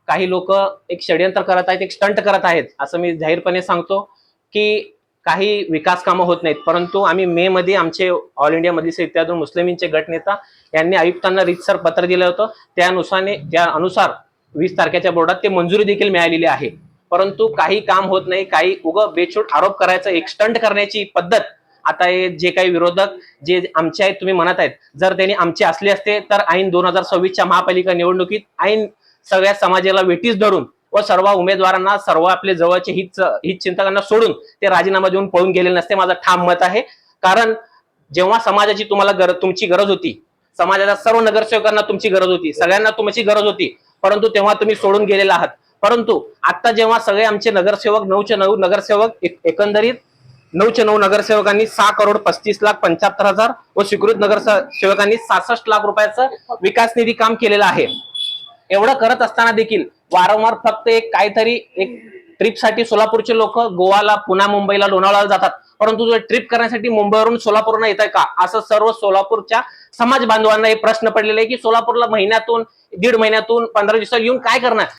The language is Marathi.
काही लोक एक षडयंत्र करत आहेत, एक स्टंट करत आहेत, असं मी जाहीरपणे सांगतो की काही विकास कामं होत नाहीत. परंतु आम्ही मे मध्ये आमचे ऑल इंडिया मजलिस इत्तेहादुल मुस्लिमीनचे गटनेता यांनी आयुक्तांना रीतसर पत्र दिलं होतं. त्यानुसार 20 तारखेच्या बोर्डात ते मंजुरी देखील मिळालेली आहे. परंतु काही काम होत नाही, काही बेछूट आरोप करायचं, एक स्टंट करण्याची पद्धत. आता हे जे काही विरोधक जे आमचे आहेत तुम्ही म्हणत आहेत, जर त्यांनी आमचे असले असते तर ऐन 2026च्या महापालिका निवडणुकीत ऐन सगळ्या समाजाला वेठीस धरून व सर्व उमेदवारांना, सर्व आपले जवळचे हित चिंतकांना सोडून ते राजीनामा देऊन पळून गेलेले नसते, माझं ठाम मत आहे. कारण जेव्हा समाजाची तुमची गरज होती, समाजाच्या सर्व नगरसेवकांना तुमची गरज होती, सगळ्यांना तुमची गरज होती, परंतु तेव्हा तुम्ही सोडून गेलेला आहात. परंतु आता जेव्हा सगळे आमचे नगरसेवक 9चे 9 नगरसेवक एकंदरीत 9चे 9 नगरसेवकांनी 6,35,75,000 व स्वीकृत नगरसेवकांनी 66 लाख रुपयाचं विकास निधी काम केलेलं आहे. एवढं करत असताना देखील वारंवार फक्त एक ट्रिपसाठी सोलापूरचे लोक गोवाला, पुन्हा, मुंबईला, लोणावळ्याला जातात, परंतु ट्रिप करण्यासाठी मुंबईवरून सोलापूरला येत आहे का, असं सर्व सोलापूरच्या समाज बांधवांना एक प्रश्न पडलेला आहे की सोलापूरला महिन्यातून, 1.5 महिन्यातून, 15 दिवसात येऊन काय करणार.